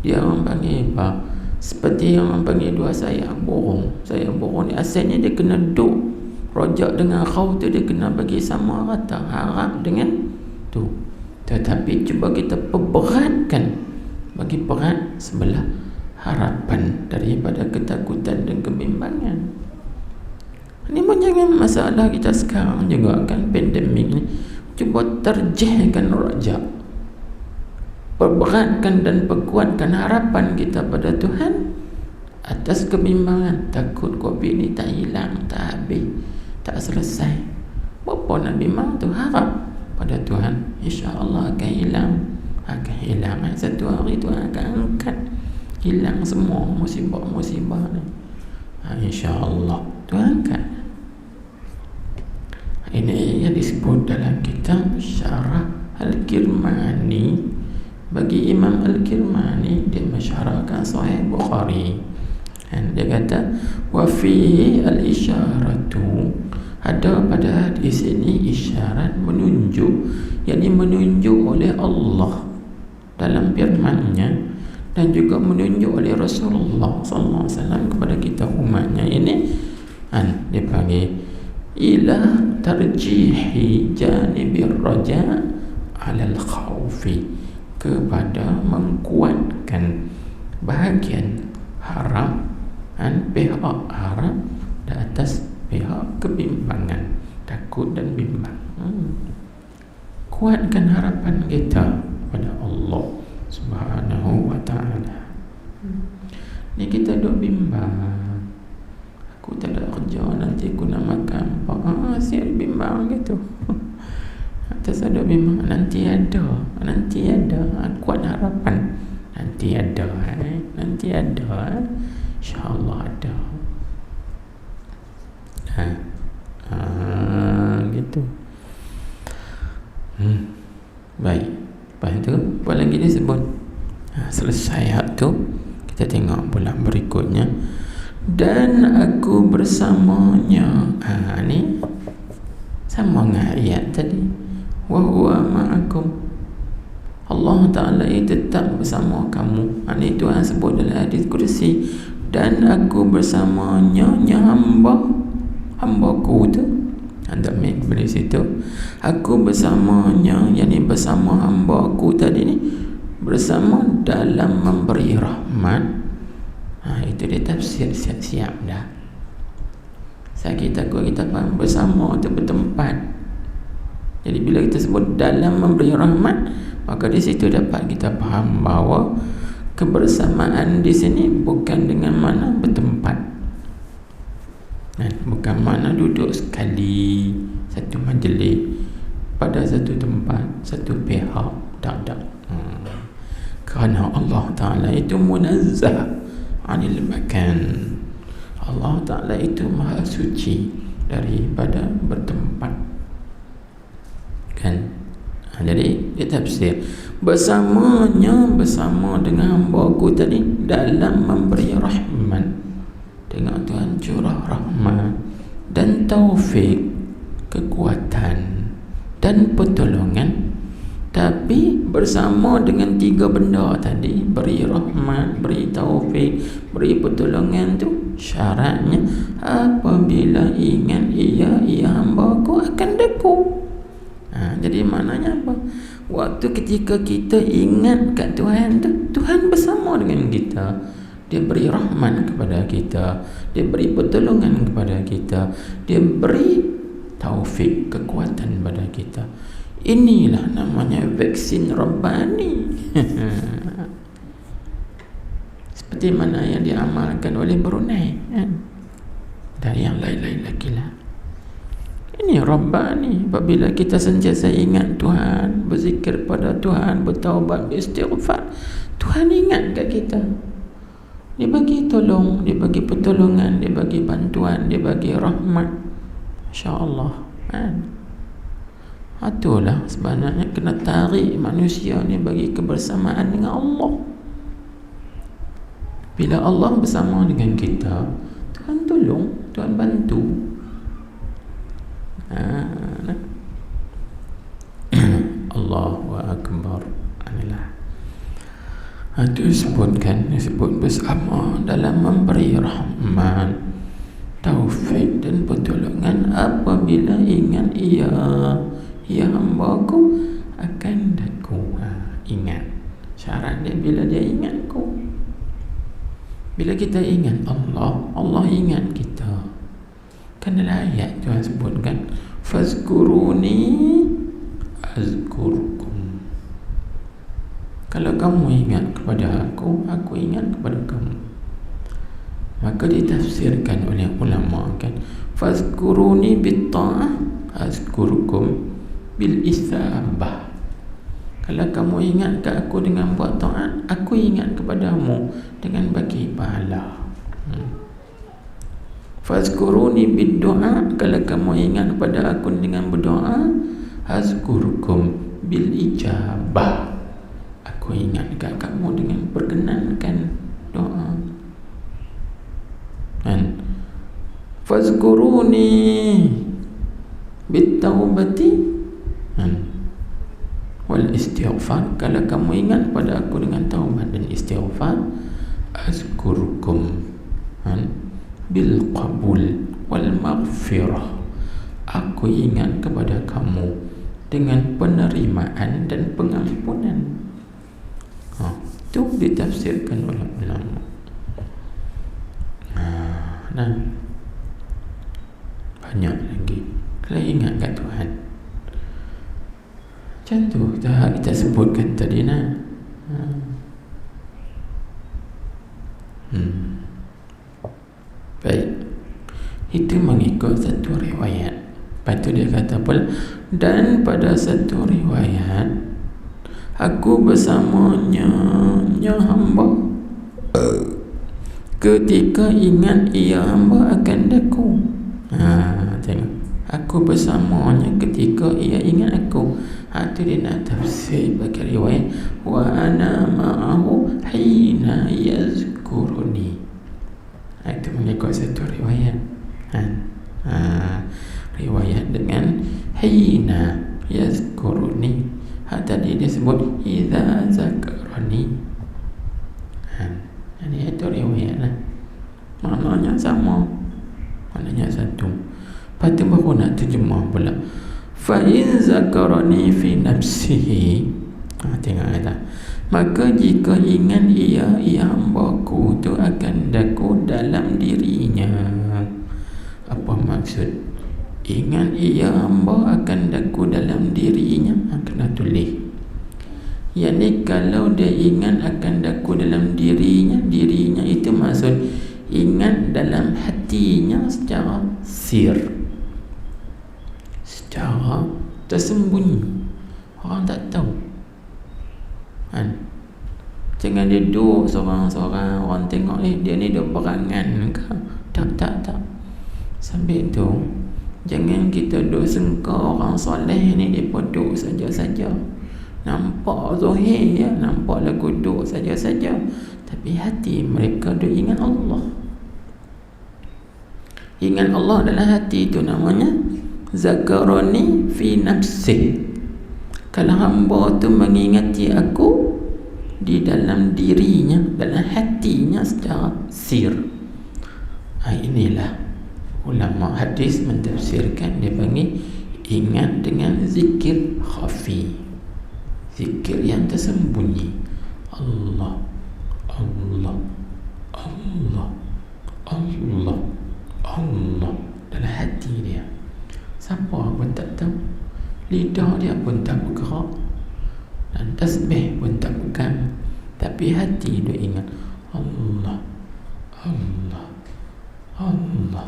dia orang panggil apa? Seperti yang orang panggil dua sayap burung. Sayap burung ni asalnya dia kena duk. Raja' dengan khauf tu dia kena bagi sama rata harap dengan tu. Tetapi cuba kita perberatkan, bagi berat sebelah harapan daripada ketakutan dan kebimbangan. Ini pun jangan masalah kita sekarang juga kan, pandemik ni. Cuba terjihkan raja', perberatkan dan perkuatkan harapan kita pada Tuhan atas kebimbangan. Takut COVID ni tak hilang, tak habis, tak selesai. Apa nak bimbang tu? Harap pada Tuhan, insya-Allah akan hilang. Satu hari Tuhan akan angkat, hilang semua musibah-musibah ni. Insya-Allah Tuhan angkat. Ini yang disebut dalam kitab Syarah Al-Kirmani. Bagi Imam Al-Kirmani, dia mensyarahkan Sahih Bukhari. Dan dia kata wa fihi al-isyaratu, ada pada hadis ini isyarat, menunjuk, yakni menunjuk oleh Allah dalam firman-Nya dan juga menunjuk oleh Rasulullah sallallahu alaihi wasallam kepada kita umatnya. Ini dia panggil ila tarjihi janibir raja' alal khaufi, kepada menguatkan bahagian harap dan pihak harap di atas pihak kebimbangan, takut dan bimbang. Kuatkan harapan kita pada Allah Subhanahu wa ta'ala. Ni kita duk bimbang, aku tak ada kerja, nanti aku nak makan apa? Siap bimbang gitu. Atas ada bimbang, nanti ada, kuat harapan, nanti ada, insya-Allah ada. Gitu. Baik. Lepas tu apa lagi dia sebut? Selesai hak tu, kita tengok pula berikutnya. Dan aku bersamanya. Ni sama dengan ayat tadi. Wa huwa ma'akum. Allah Ta'ala tetap bersama kamu. Ini Tuhan sebut dalam hadis kursi. Dan aku bersamanya hamba-ku tu. Anda ambil dari situ. Aku bersamanya, yakni bersama hamba-ku tadi ni, bersama dalam memberi rahmat. Itu dia tafsir siap-siap dah. Kita faham bersama tu bertempat. Jadi bila kita sebut dalam memberi rahmat, maka di situ dapat kita faham bahawa kebersamaan di sini bukan dengan mana bertempat. Bukan mana duduk sekali satu majlis pada satu tempat, satu pihak. Tak. Kerana Allah Ta'ala itu munazzah anil makan. Allah Ta'ala itu maha suci daripada bertempat. Kan? Jadi dia tafsir bersamanya, bersama dengan hamba-Ku tadi dalam memberi rahmat. Tengok Tuhan curah rahmat dan taufik, kekuatan dan pertolongan. Tapi bersama dengan tiga benda tadi, beri rahmat, beri taufik, beri pertolongan tu, syaratnya apabila ingat ia hamba-Ku akan deku. Jadi maknanya apa? Waktu ketika kita ingat kat Tuhan tu, Tuhan bersama dengan kita. Dia beri rahmat kepada kita, dia beri pertolongan kepada kita, dia beri taufik, kekuatan kepada kita. Inilah namanya vaksin Rabbani. Seperti mana yang diamalkan oleh Brunei, kan? Dan yang lain-lain lagi lah. Ini Rabbani. Apabila kita sentiasa ingat Tuhan, berzikir pada Tuhan, bertaubat, beristighfar, Tuhan ingat kat kita. Dia bagi tolong, dia bagi pertolongan, dia bagi bantuan, dia bagi rahmat. Masya-Allah, kan? Itulah sebenarnya kena tarik manusia ni bagi kebersamaan dengan Allah. Bila Allah bersama dengan kita, Tuhan tolong, Tuhan bantu. Allahu Akbar. Inilah itu disebut bersama dalam memberi rahmat, taufik dan pertolongan apabila ingat ia hamba-Ku akan deku. Ingat syarat dia bila dia ingat Ku. Bila kita ingat Allah ingat kita. Kan dalam ayat Tuhan sebutkan, fazkuruni azkurkum. Kalau kamu ingat kepada aku ingat kepada kamu. Maka ditafsirkan oleh ulama, kan, fazkuruni bitta'ah azkurkum bil isabah. Kalau kamu ingat ke aku dengan buat taat, aku ingat kepadamu dengan bagi pahala. Fazkuruni bid du'a. Kalau kamu ingat kepada aku dengan berdoa, azkurkum bil ijabah. Aku ingat kat kamu dengan perkenankan doa. Dan fazkuruni bit taubati wal istighfar. Kalau kamu ingat pada aku dengan taubat dan istighfar, azkurukum bil qabul wal maghfirah. Aku ingat kepada kamu dengan penerimaan dan pengampunan. Itu ditafsirkan oleh ulama. Dan banyak lagi. Kalau ingat kat Tuhan, macam tu kita sebutkan tadi nah. Baik. Itu mengikut satu riwayat. Lepas tu dia kata pula, dan pada satu riwayat, aku bersamanya hamba ketika ingat ia hamba akan deku. Tengok aku bersamanya ketika ia ingat aku. Itu dia nak tafsir bagi riwayat wa ana ma'ahu hina yazkuruni. Itu mengikut satu riwayat. Riwayat dengan hina yazkuruni. Tadi dia sebut idza zakarani. Jadi itu riwayat lah. Maknanya sama, maknanya satu. Lepas tu baru nak terjemah pula. Fa in zakarani fi nafsihi. Tengok kata. Maka jika ingat ia hambaku tu akan daku dalam dirinya. Apa maksud? Ingat ia hamba akan daku dalam dirinya. Kena tulis. Yani kalau dia ingat akan daku dalam dirinya itu maksud ingat dalam hatinya secara sir, secara tersembunyi, orang tak tahu. Jangan dia duduk seorang-seorang, orang tengok dia ni duduk perangan ke? Tak. Sambil tu jangan kita duduk sangka orang soleh ni dia duduk saja-saja. Nampak zahir ya, nampak lagu duduk saja-saja, tapi hati mereka duk ingat Allah. Ingat Allah dalam hati itu namanya zakarani fi nafsi. Kalau hamba tu mengingati aku di dalam dirinya, dalam hatinya secara sir. Inilah ulama hadis mentafsirkan, dia panggil ingat dengan zikir khafi, zikir yang tersembunyi. Allah, Allah, Allah, Allah, Allah dalam hati dia. Siapa pun tak tahu, lidah dia pun tak bergerak, dan tasbih pun tak pegang, tapi hati dia ingat Allah, Allah, Allah,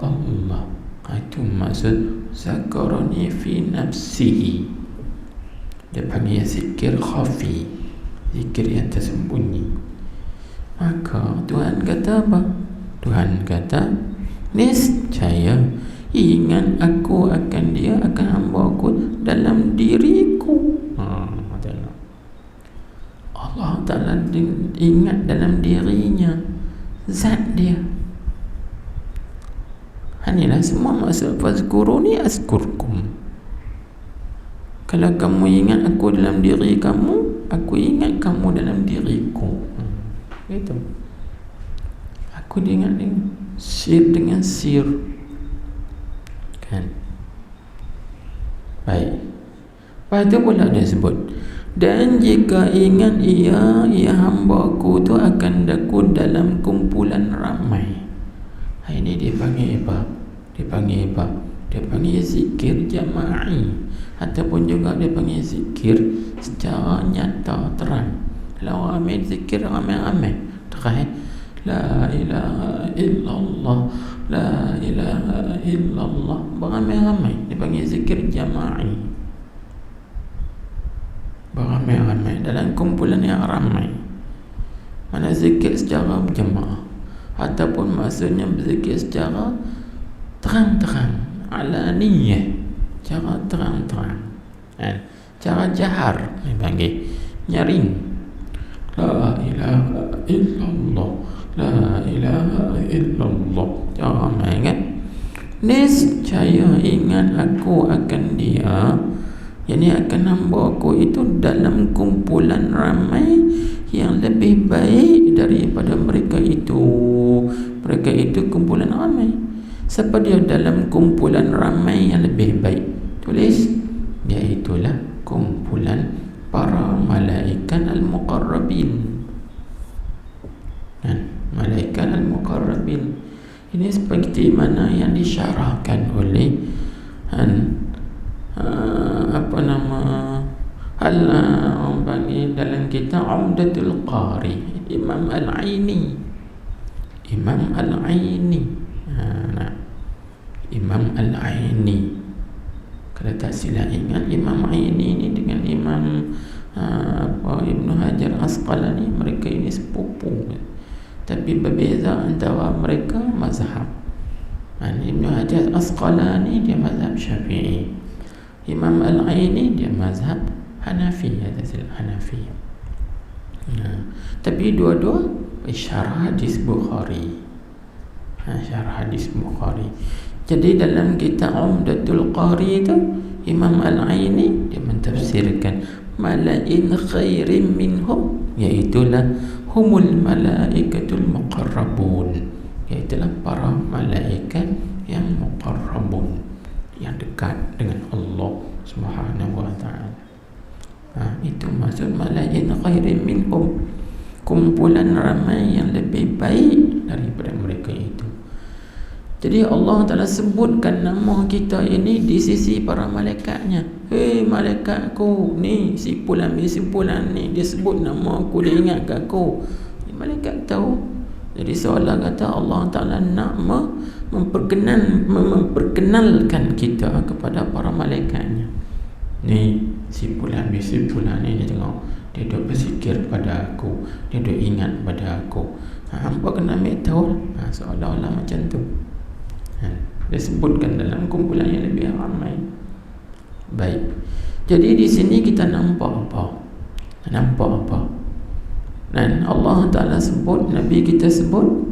Allah. Itu maksud zakarani fi nafsihi. Dia panggil zikir khafi, zikir yang tersembunyi. Maka Tuhan kata apa? Tuhan kata, niscaya ingat aku akan dia, akan hamba aku dalam diriku. Allah Ta'ala ingat dalam dirinya, zat dia. Inilah semua maksud fazkuruni azkurkum. Kalau kamu ingat aku dalam diri kamu, aku ingat kamu dalam diriku. Itu. Aku ingat dengan sir kan. Baik. Lepas tu pula dia sebut, dan jika ingat ia hamba-Ku tu akan daku dalam kumpulan ramai. Ini dia panggil apa? Dia panggil zikir jama'i, ataupun juga dia panggil zikir secara nyata, terang. Kalau ramai zikir ramai-ramai terang, la ilaha illallah, la ilaha illallah, beramai-ramai, dia panggil zikir jama'i, beramai-ramai dalam kumpulan yang ramai. Mana zikir secara berjemaah, ataupun maksudnya berzikir secara terang-terang, alaniyah, cara terang-terang, cara jahar, dipanggil nyaring, la ilaha illallah, la ilaha illallah, cara ramai kan. Niscaya ingat aku akan dia, yakni akan hamba aku itu dalam kumpulan ramai yang lebih baik daripada mereka itu. Mereka itu kumpulan ramai. Siapa dia dalam kumpulan ramai yang lebih baik? Tulis, iaitulah kumpulan para malaikat al-muqarrabin. Malaikat al-muqarrabin ini seperti mana yang disyarahkan oleh orang panggil dalam kitab Umdatul Qari, Imam Al-Aini. Imam Al-Aini. Imam Al-Aini, kalau tak silap ingat, Imam Aini ini dengan Imam Ibn Hajar Asqalani, mereka ini sepupu, tapi berbeza antara mereka mazhab. Ibn Hajar Asqalani dia mazhab Syafi'i, Imam Al-Aini dia mazhab Hanafi, Hanafi. Tapi dua-dua syarah hadis Bukhari. Syarah hadis Bukhari. Jadi dalam kitab Umdatul Qari itu Imam Al-Aini dia mentafsirkan mala'in khairin minhum, iaitulah humul malaikatul muqarrabun, iaitulah para malaikat yang muqarrabun, yang dekat dengan Allah Subhanahu wa taala. Itu maksud mala'in khairin minhum, kumpulan ramai yang lebih baik daripada mereka itu. Jadi Allah Ta'ala sebutkan nama kita ini di sisi para malaikatnya. Hei malaikatku, ni si fulan ni, dia sebut nama aku, dia ingat kat aku. Malaikat tahu. Jadi seolah kata Allah Ta'ala nak memperkenalkan kita kepada para malaikatnya. Ni si fulan ni, dia tengok, dia duk berzikir pada aku, dia duk ingat pada aku. Hangpa kena ambil tahu. Seolah-olah macam tu. Disebutkan dalam kumpulan yang lebih ramai. Baik. Jadi di sini kita nampak apa? Dan Allah Ta'ala sebut, Nabi kita sebut,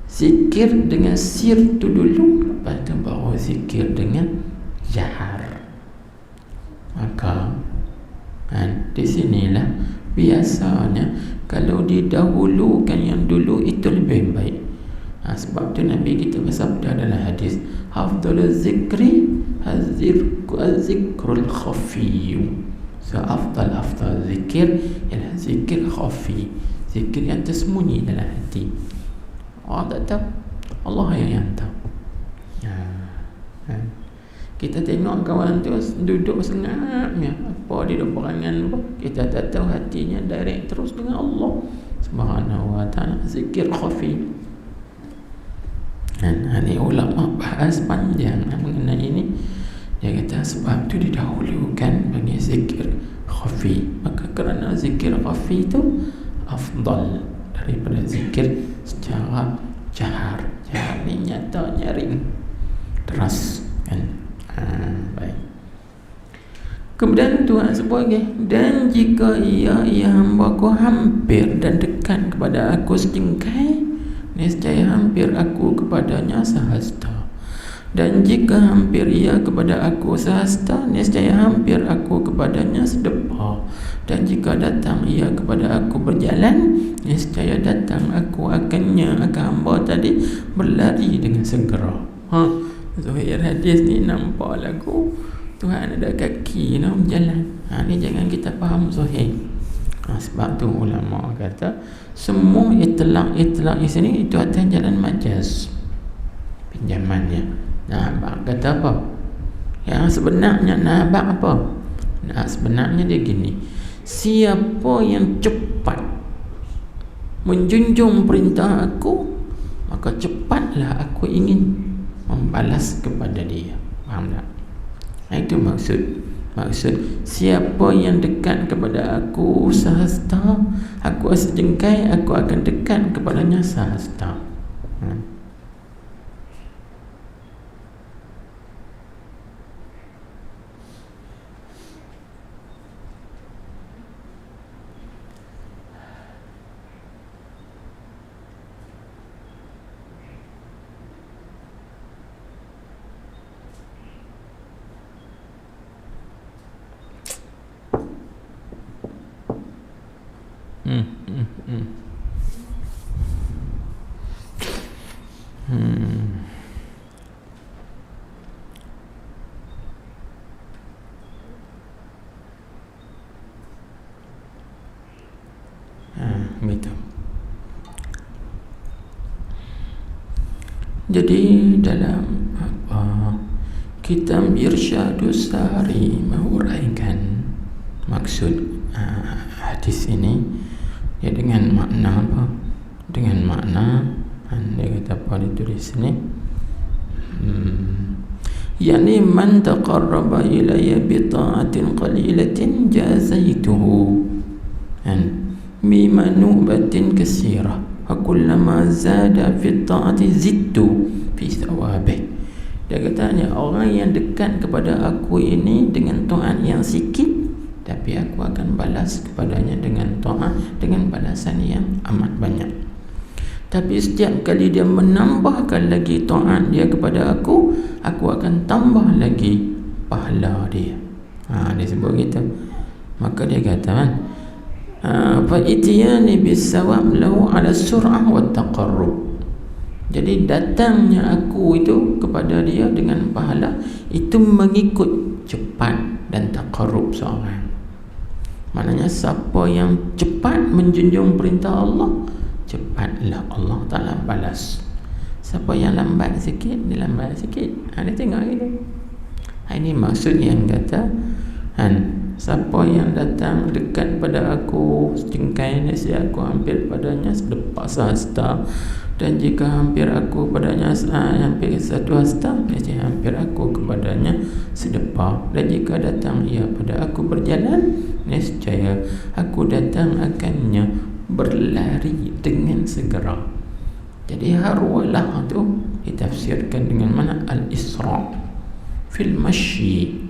zikir dengan sir tu dulu, lepas tu baru zikir dengan jahar. Maka di sinilah biasanya kalau didahulukan yang dulu itu lebih baik. Sebab tu Nabi kita bersabda dalam hadis, afdaluz zikri az-zikrul khafi. So afdal zikir ialah zikir khafi, zikir yang tersembunyi dalam hati. Orang tak tahu, Allah yang tahu. Kita tengok kawan tu duduk sengatnya, apa dia perangan apa, kita tak tahu hatinya direct terus dengan Allah Subhanahu wa taala. Zikir khafi. Ini ulama bahas panjang mengenai ini. Dia kata sebab tu didahulukan bagi zikir khafi. Maka kerana zikir khafi itu afdal daripada zikir secara jahar. Jahar ni nyata, nyaring, deras kan. Baik. Kemudian Tuhan sebut lagi, dan jika ia hamba-Ku hampir dan dekat kepada Aku sejengkai, niscaya hampir Aku kepadanya sehasta. Dan jika hampir ia kepada Aku sehasta, niscaya hampir Aku kepadanya sedepa. Dan jika datang ia kepada Aku berjalan, niscaya datang Aku akan hamba tadi berlari dengan segera. Zuhir hadis ni nampak lagu Tuhan ada kaki nak berjalan. Ni jangan kita faham Zuhir. Sebab tu ulama kata semua itlaq di sini itu atas jalan majaz, pinjamannya. Nabak kata apa? Yang sebenarnya nabak apa? Sebenarnya dia gini, siapa yang cepat menjunjung perintah Aku, maka cepatlah Aku ingin membalas kepada dia. Faham tak? Itu maksud siapa yang dekat kepada Aku sehasta, Aku sejengkai, Aku akan dekat kepadanya sehasta. Betul. Jadi dalam kitab Irsyadus Sari menguraikan maksud hadis ini, ya dengan makna apa? Dengan makna dia kata apa ditulis ni? Yani man taqarraba ilayya bi ta'atin qalilatin jazaituhu bimanubatin katsirah. wa kullama zada fi ta'ati zidtu fi thawabih. Dia katanya, orang yang dekat kepada aku ini dengan taat yang sikit, tapi aku akan balas kepadanya dengan taat, dengan balasan yang amat banyak. Tapi setiap kali dia menambahkan lagi taat dia kepada aku akan tambah lagi pahala dia. Dia sebut gitu. Maka dia kata kan, fa itiyani bisawab lahu ala sur'ah wa taqarrub. Jadi datangnya aku itu kepada dia dengan pahala itu mengikut cepat dan taqarrub seorang. Maknanya siapa yang cepat menjunjung perintah Allah, cepatlah Allah Ta'ala balas. Siapa yang lambat sikit, dia lambat sikit. Dia tengok gitu. Ini maksud yang kata siapa yang datang dekat pada aku secengkai nasi, aku hampir padanya selepas hasta, dan jika hampir aku padanya hampir satu hasta, nescaya hampir aku kepadanya sedepah, dan jika datang ia pada aku berjalan, nescaya aku datang akannya berlari dengan segera. Jadi harwalah tu ditafsirkan dengan mana al-isra fil masyi,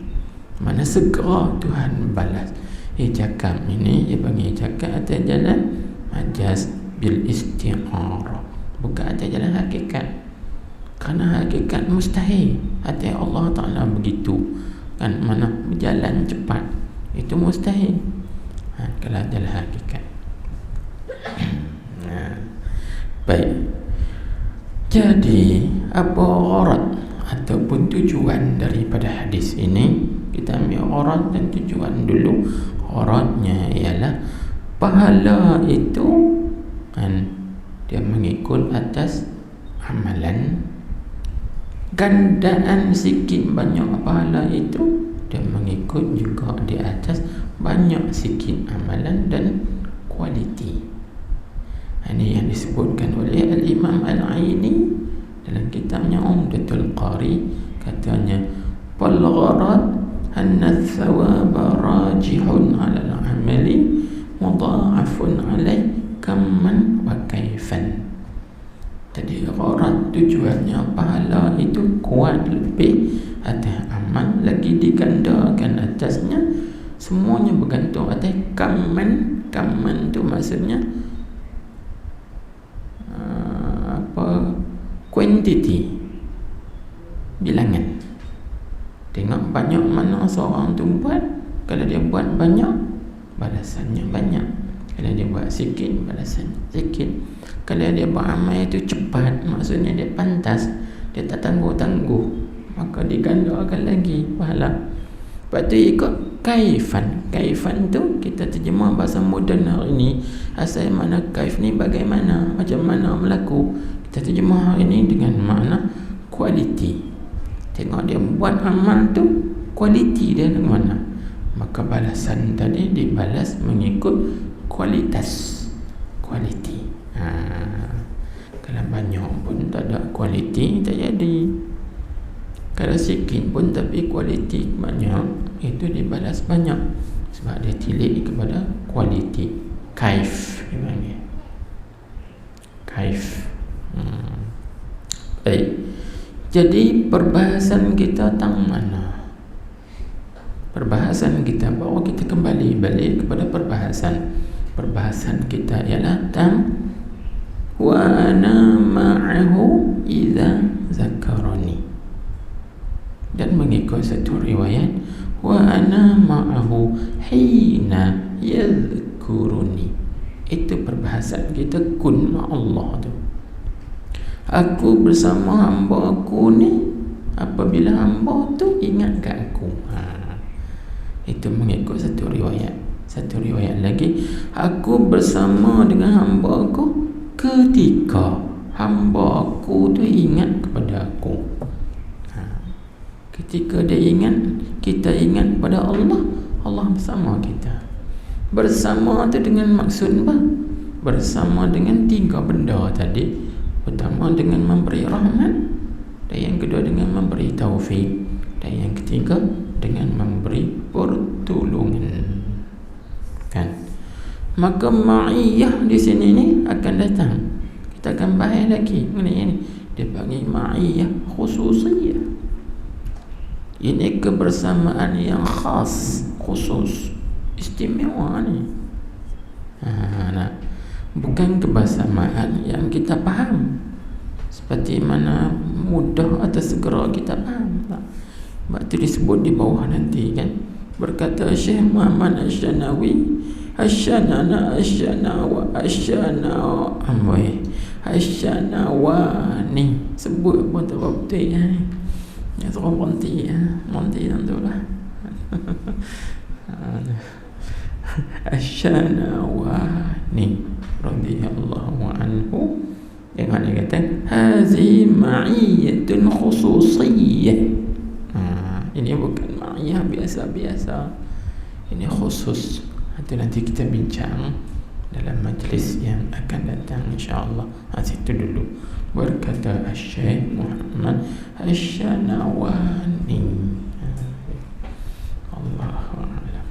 mana segera Tuhan balas. Cakap ini dia panggil cakap atas jalan majaz bil isti'arah, bukan atas jalan hakikat. Kerana hakikat mustahil atas Allah Ta'ala begitu kan, mana berjalan cepat itu mustahil kalau jalan hakikat. Baik, jadi apa gharad ataupun tujuan daripada hadis ini? Kita ambil gharad dan tujuan dulu. Gharadnya ialah pahala itu dia mengikut atas amalan. Gandaan sikit banyak pahala itu dia mengikut juga di atas banyak sikit amalan dan kualiti. Ini yang disebutkan oleh Al-Imam Al-Aini dalam kitabnya Umdatul Qari. Katanya, wal gharad anna thawaba rajihun ala al-amali mudha'afun alaih kamman wa kaifan. Jadi gharad tujuannya pahala itu kuat lebih atas amal, lagi digandakan atasnya. Semuanya bergantung atas kamman. Kamman tu maksudnya quantity, bilangan. Tengok banyak mana seorang tu buat. Kalau dia buat banyak, balasannya banyak. Kalau dia buat sikit, balasannya sikit. Kalau dia buat amal itu cepat, maksudnya dia pantas, dia tak tangguh-tangguh, maka digandakan lagi pahala. Lepas tu ikut kaifan. Kaifan tu kita terjemah bahasa moden hari ini. Asal mana kaif ni bagaimana, macam mana berlaku. Kita terjemah hari ini dengan makna kualiti. Tengok dia buat amal tu, kualiti dia dengan mana, maka balasan tadi dibalas mengikut kualitas, kualiti. Kalau banyak pun tak ada kualiti, tak jadi. Kalau sikit pun tapi kualiti banyak, itu dibalas banyak, sebab dia tilik kepada kualiti. Kaif dipanggil kaif. Baik, jadi perbahasan kita tang mana? Perbahasan kita, bawa kita kembali balik kepada perbahasan. Perbahasan kita ialah tang wa ana ma'ahu idza zakarani. Dan mengikut satu riwayat, wa ana ma'ahu hina yadhkuruni. Itu perbahasan kita, kun ma'allah tu. Aku bersama hamba aku ni apabila hamba tu ingat kat aku. Itu mengikut satu riwayat. Satu riwayat lagi, aku bersama dengan hamba aku ketika hamba aku tu ingat kepada aku. Ketika dia ingat, kita ingat kepada Allah, Allah bersama kita. Bersama tu dengan maksud apa? Bersama dengan tiga benda tadi. Pertama dengan memberi rahmat, dan yang kedua dengan memberi taufik, dan yang ketiga dengan memberi pertolongan. Kan? Maka ma'iyah di sini ni akan datang kita akan bahas lagi mengenai ini. Dia panggil ma'iyah khususiyah. Ini kebersamaan yang khas, khusus, istimewa ni. Nah, bukan kebersamaan yang kita faham seperti mana mudah atau segera kita faham. Sebab itu disebut di bawah nanti kan. Berkata Syekh Muhammad Asy-Syanawi, Asy-Syanawani, sebut pun tak betul ya. Ya terus berhenti ya. Berhenti tentulah. Asy-Syanawani radhiyallahu anhu. Dengan dia kata hazi ma'iyyatun khususiyyah. Ini bukan ma'iyah biasa-biasa, ini khusus. Itu nanti kita bincang dalam majlis yang akan datang insya-Allah. Situ dulu. Berkata Syekh Muhammad Asy-Syanawani. Allahu a'lam.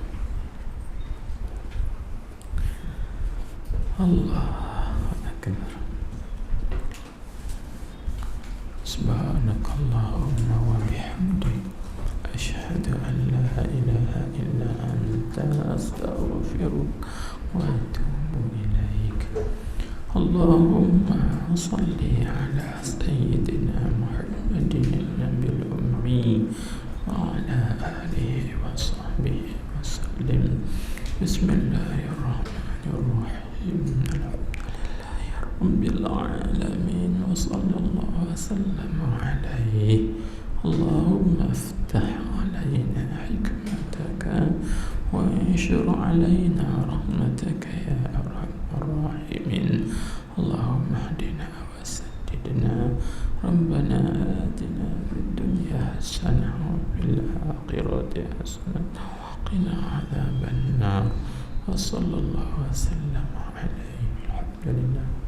Allahu akbar. Subhanakallahumma wa bihamdika asyhadu an la ilaha illa anta astaghfiruka wa atubu ilaik. Allahumma salli ala sayyidina Muhammadin nabiyil ummi wa ala alihi wa sahbihi wa sallim. Bismillahirrahmanirrahim. Alhamdulillahi rabbil alamin wa sallallahu wa sallam alaihi. Allahumma iftah alaina hikmataka wa anshur alaina rahmataka ya arhamar rahimin. Allahumma hdina wa saddidna. Rabbana atina fid dunya hasanah wa fil akhirati hasanah wa qina adzaban nar. Wa sallallahu wa sallam alaihi. Alhamdulillah.